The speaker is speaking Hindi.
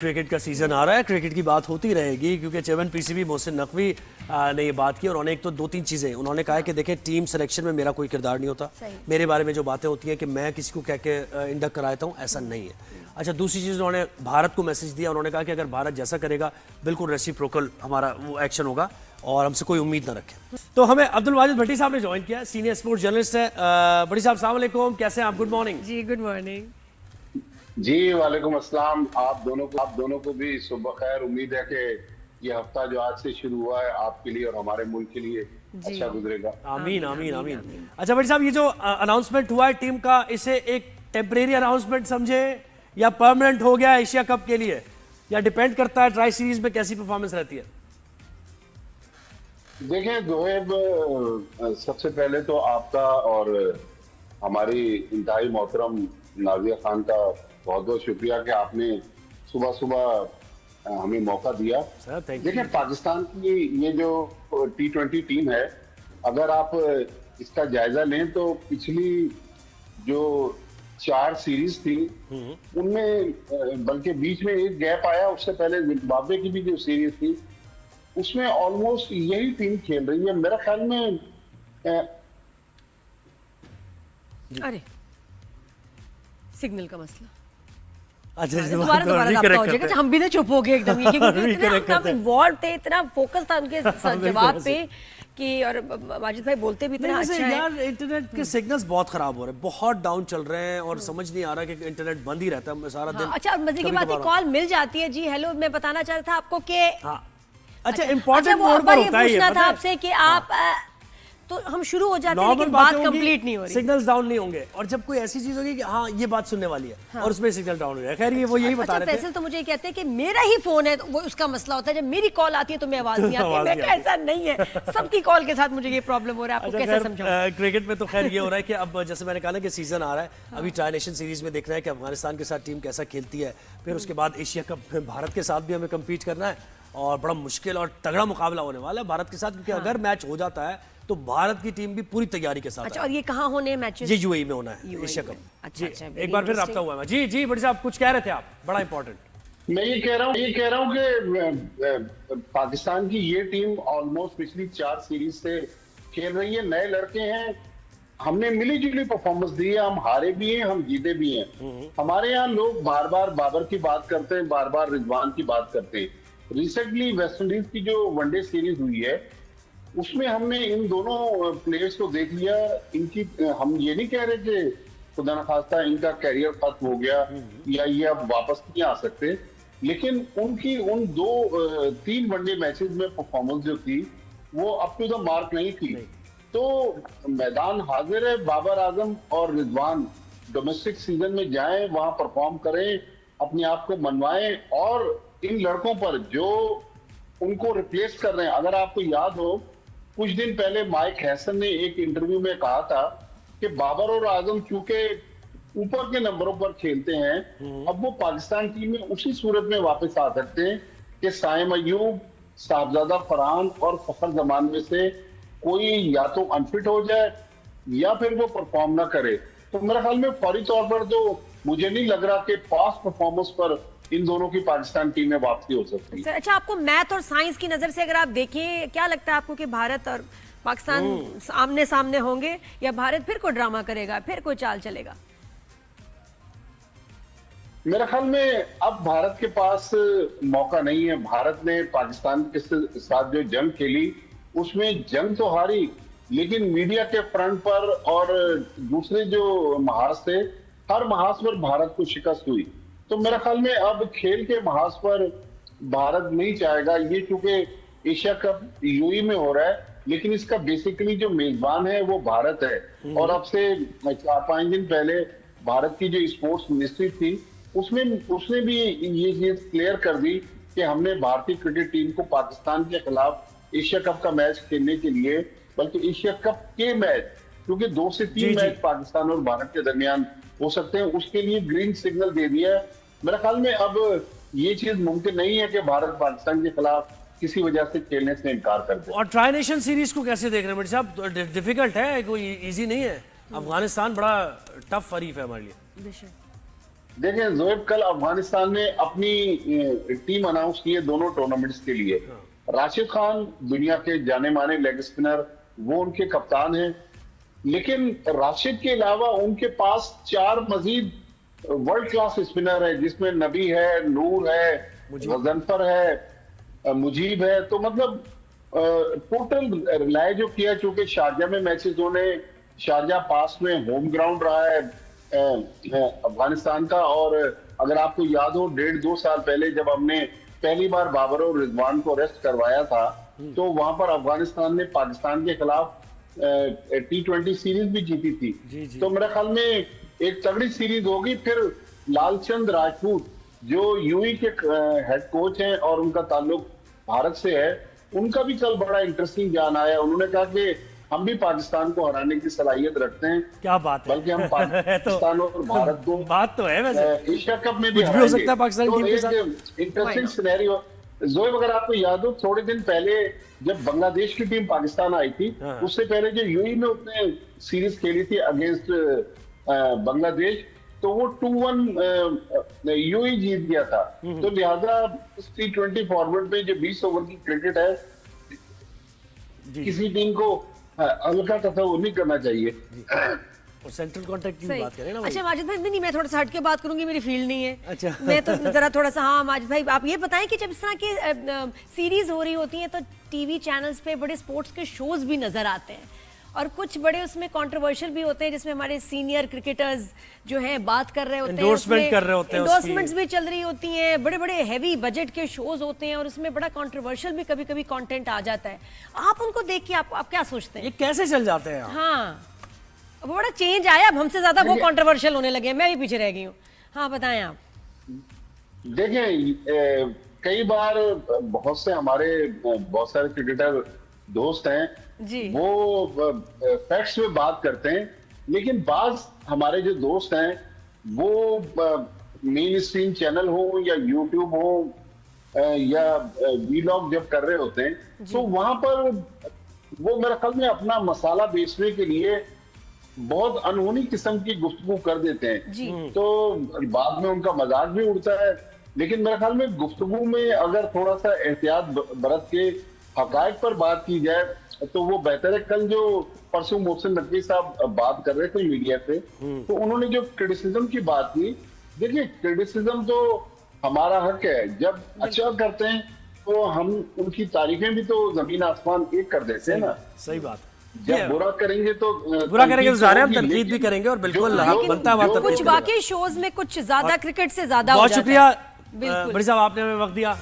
क्रिकेट का सीजन आ रहा है, क्रिकेट की बात होती रहेगी क्योंकि चेयरमैन पीसीबी मोहसिन नकवी ने ये बात की और उन्होंने एक तो दो तीन चीजें उन्होंने कहा कि देखें टीम सिलेक्शन में मेरा कोई किरदार नहीं होता, मेरे बारे में जो बातें होती हैं कि मैं किसी को कह के इंडक्ट कराता हूँ, ऐसा नहीं है। अच्छा, दूसरी चीज उन्होंने भारत को मैसेज दिया, उन्होंने कहा कि अगर भारत जैसा करेगा बिल्कुल रेसिप्रोकल हमारा वो एक्शन होगा और हमसे कोई उम्मीद ना रखें। तो हमें अब्दुल वाजिद भट्टी साहब ने ज्वाइन किया, सीनियर स्पोर्ट्स जर्नलिस्ट है। भट्टी साहब अस्सलाम वालेकुम, कैसे हैं आप? गुड मॉर्निंग जी। गुड मॉर्निंग जी, वालेकुम अस्सलाम। आप दोनों को भी सुबह खैर। उम्मीद है कि ये हफ्ता जो आज से शुरू हुआ है आपके लिए और हमारे मुल्क के लिए अच्छा गुजरेगा। आमीन आमीन आमीन। अच्छा भट्टी साहब, ये जो अनाउंसमेंट हुआ है टीम का, इसे एक टेम्परेरी अनाउंसमेंट समझे या परमानेंट हो गया एशिया कप के लिए, या डिपेंड करता है ट्राई सीरीज में कैसी परफॉर्मेंस रहती है? देखें जोहेब, सबसे पहले तो आपका और हमारी इंतहाई मोहतरम नाजिया खान का बहुत बहुत शुक्रिया कि आपने सुबह सुबह हमें मौका दिया। देखिए, पाकिस्तान की ये जो T20 टीम है, अगर आप इसका जायजा लें तो पिछली जो 4 सीरीज थी उनमें, बल्कि बीच में एक गैप आया, उससे पहले जिम्बाब्वे की भी जो सीरीज थी उसमें ऑलमोस्ट यही टीम खेल रही है मेरे ख्याल में। अरे सिग्नल का मसला। अच्छा, दोबारा रब्ता हो जाएगा। हम भी ना चुप हो गए एकदम, क्योंकि हम इन्वॉल्व थे, इतना फोकस था उनके जवाब पे कि, और वाजिद भाई बोलते भी इतना अच्छा है। यार इंटरनेट के सिग्नल्स बहुत खराब हो रहे हैं, बहुत डाउन चल रहे हैं और समझ नहीं आ रहा कि इंटरनेट बंद ही रहता है सारा दिन। अच्छा, मजे की बात है कॉल मिल जाती है। जी हेलो, मैं बताना चाह रहा था आपको कि अच्छा इंपॉर्टेंट मोड पर होता है ये, पूछना था आपसे कि आप तो हम शुरू हो जाते हैं लेकिन बात कंप्लीट नहीं हो रही, सिग्नल्स डाउन नहीं होंगे, और जब कोई ऐसी चीज होगी कि हाँ ये बात सुनने वाली है और उसमें सिग्नल डाउन हो जाए। खैर ये वो यही बता रहे थे। फैसल तो मुझे कहते हैं कि मेरा ही फोन है, तो वो उसका मसला होता है, जब मेरी कॉल आती है तो मैं आवाज नहीं आती। मैं ऐसा नहीं है, सबकी कॉल के साथ मुझे ये प्रॉब्लम हो रहा है। आपको कैसे समझाऊं? क्रिकेट में तो खैर ये हो रहा है कि अब जैसे मैंने कहा ना कि सीजन आ रहा है, अभी ट्राई नेशन सीरीज में देखना है कि अफगानिस्तान के साथ टीम कैसा खेलती है, फिर उसके बाद एशिया कप भारत के साथ भी हमें कम्पीट करना है और बड़ा मुश्किल और तगड़ा मुकाबला होने वाला है भारत के साथ, क्योंकि अगर मैच हो जाता है तो भारत की टीम भी पूरी तैयारी के साथ। अच्छा, और ये कहाँ होने हैं मैचेस? ये यूएई में होना है एशिया कप। अच्छा, एक बार फिर राब्ता हुआ है। जी जी बड़ी साहब, कुछ कह रहे थे आप, बड़ा इंपॉर्टेंट। मैं ये कह रहा हूँ कि पाकिस्तान की ये टीम ऑलमोस्ट पिछली 4 सीरीज से खेल रही है। नए लड़के हैं, हमने मिली जुली परफॉर्मेंस दी है, हम हारे भी हैं, हम जीते भी हैं। हमारे यहाँ लोग बार बार बाबर की बात करते हैं, बार बार रिजवान की बात करते हैं। रिसेंटली वेस्ट इंडीज की जो वनडे सीरीज हुई है उसमें हमने इन दोनों प्लेयर्स को देख लिया। इनकी, हम ये नहीं कह रहे कि खुदा न खास्ता इनका कैरियर खत्म हो गया या ये अब वापस नहीं आ सकते, लेकिन उनकी उन 2-3 वनडे मैचेस में परफॉर्मेंस जो थी वो अप टू द मार्क नहीं थी। तो मैदान हाजिर है, बाबर आजम और रिजवान डोमेस्टिक सीजन में जाएं, वहां परफॉर्म करें, अपने आप को मनवाएं, और इन लड़कों पर जो उनको रिप्लेस कर रहे हैं, अगर आपको याद हो कुछ दिन पहले माइक हैसन ने एक इंटरव्यू में कहा था कि बाबर और आजम चूंकि ऊपर के नंबरों पर खेलते हैं, अब वो पाकिस्तान टीम में उसी सूरत में वापस आ सकते हैं कि साइम अयूब, साहबजादा फरहान और फखर जमान में से कोई या तो अनफिट हो जाए या फिर वो परफॉर्म ना करे। तो मेरे ख्याल में फौरी तौर पर तो मुझे नहीं लग रहा कि पास्ट परफॉर्मेंस पर इन दोनों की पाकिस्तान टीम में वापसी हो सकती है। अच्छा, आपको मैथ और साइंस की नजर से अगर आप देखें, क्या लगता है आपको कि भारत और पाकिस्तान आमने सामने होंगे या भारत फिर कोई ड्रामा करेगा, फिर कोई चाल चलेगा? मेरे ख्याल में अब भारत के पास मौका नहीं है। भारत ने पाकिस्तान के साथ जो जंग खेली उसमें जंग तो हारी, लेकिन मीडिया के फ्रंट पर और दूसरे जो महाज थे, हर महाज पर भारत को शिकस्त हुई। तो मेरे ख्याल में अब खेल के महाज पर भारत नहीं चाहेगा। ये चूंकि एशिया कप यूएई में हो रहा है, लेकिन इसका बेसिकली जो मेजबान है वो भारत है। और अब से 4-5 दिन पहले भारत की जो स्पोर्ट्स मिनिस्ट्री थी उसने भी ये चीज क्लियर कर दी कि हमने भारतीय क्रिकेट टीम को पाकिस्तान के खिलाफ एशिया कप का मैच खेलने के लिए, बल्कि एशिया कप के मैच, क्योंकि 2 से 3 मैच पाकिस्तान और भारत के दरमियान हो सकते हैं, उसके लिए ग्रीन सिग्नल दे दिया है। मेरे ख्याल में अब ये चीज मुमकिन नहीं है कि भारत पाकिस्तान के खिलाफ किसी वजह से खेलने से इनकार कर दे। और ट्राई नेशन सीरीज को कैसे देख रहे हैं साहब? डिफिकल्ट है, कोई इजी नहीं है। अफगानिस्तान बड़ा टफ हरीफ है हमारे लिए। देखिए जोएब, कल अफगानिस्तान ने अपनी टीम अनाउंस की है दोनों टूर्नामेंट्स के लिए। राशिद खान दुनिया के जाने माने लेग स्पिनर, वो उनके कप्तान हैं, लेकिन राशिद के अलावा उनके पास 4 मजीद वर्ल्ड क्लास स्पिनर है, जिसमें नबी है, नूर है, गजनफर है, मुजीब है। तो मतलब टोटल रिलाय जो किया, चूंकि शारजा में मैचेस होने, शारजा पास में होम ग्राउंड रहा है अफगानिस्तान का। और अगर आपको याद हो 1.5-2 साल पहले जब हमने पहली बार बाबर और रिजवान को अरेस्ट करवाया था, तो वहां पर अफगानिस्तान ने पाकिस्तान के खिलाफ T20 सीरीज भी जीती थी। जी। तो मेरे ख्याल में एक तगड़ी सीरीज होगी। फिर लालचंद राजपूत जो यूई के हेड कोच हैं और उनका ताल्लुक भारत से है, उनका भी कल बड़ा इंटरेस्टिंग बयान आया। उन्होंने कहा कि हम भी पाकिस्तान को हराने की सलाहियत रखते हैं। क्या बात है, बल्कि हम पाकिस्तान और भारत को बात तो है वैसे एशिया कप में भी कुछ भी हो सकता है पाकिस्तान टीम के साथ। Interesting scenario. जोएब, अगर आपको याद हो थोड़े दिन पहले जब बांग्लादेश की टीम पाकिस्तान आई थी, उससे पहले जो यूएई में उसने सीरीज खेली थी अगेंस्ट बांग्लादेश, तो वो 2-1 यूएई जीत गया था। तो लिहाजा T20 फॉर्मेट में जो 20 ओवर की क्रिकेट है, किसी टीम को हल्का तस्वीर नहीं करना चाहिए। और सेंट्रल कॉन्ट्रैक्ट की बात करें ना। अच्छा माजिद भाई, नहीं मैं थोड़ा सा हट के बात करूंगी, मेरी फील्ड नहीं है। अच्छा मैं तो जरा थोड़ा सा, हाँ माजिद भाई आप ये बताएं कि जब इस तरह की सीरीज हो रही होती है तो टीवी चैनल्स पे बड़े स्पोर्ट्स के शोज भी नजर आते हैं, और कुछ बड़े उसमें कंट्रोवर्शियल भी होते हैं, जिसमें हमारे सीनियर क्रिकेटर्स जो हैं बात कर रहे होते हैं, एंडोर्समेंट कर रहे होते हैं, एंडोर्समेंट्स भी चल रही होती हैं, बड़े बड़े हैवी बजट के शोज होते हैं, और उसमें बड़ा कंट्रोवर्शियल भी कभी कभी कंटेंट आ जाता है। आप उनको देख के आप क्या सोचते हैं? ये कैसे चल जाते हैं? हाँ, अब बड़ा चेंज आया, अब हमसे ज्यादा वो कंट्रोवर्शियल होने लगे, मैं भी पीछे रह गई हूँ। हाँ बताएं आप। देखें, कई बार बहुत से हमारे बहुत सारे क्रिकेटर दोस्त हैं जी, वो फैक्ट्स में बात करते हैं, लेकिन बाज हमारे जो दोस्त हैं वो मेन स्ट्रीम चैनल हो या यूट्यूब हो या वीलॉग जब कर रहे होते हैं, तो वहां पर वो मेरे ख्याल में अपना मसाला बेचने के लिए बहुत अनहोनी किस्म की गुफ्तगू कर देते हैं। तो बाद में उनका मजाक भी उड़ता है, लेकिन मेरे ख्याल में गुफ्तगू में अगर थोड़ा सा एहतियात बरत के हकायक पर बात की जाए तो वो बेहतर है। कल जो परसों मोहसिन नकवी साहब बात कर रहे थे मीडिया पे, तो उन्होंने जो क्रिटिसिज्म की बात की, देखिए क्रिटिसिज्म तो हमारा हक है, जब अच्छा करते हैं तो हम उनकी तारीफें भी तो जमीन आसमान एक कर देते हैं ना। सही बात। जब बुरा करेंगे तो जाहिर है हम तनकीद भी करेंगे, और बिल्कुल हक बनता है। कुछ वाकई शोज में कुछ ज्यादा क्रिकेट से ज्यादा। बहुत शुक्रिया बड़ी साहब, आपने हमें वक्त दिया।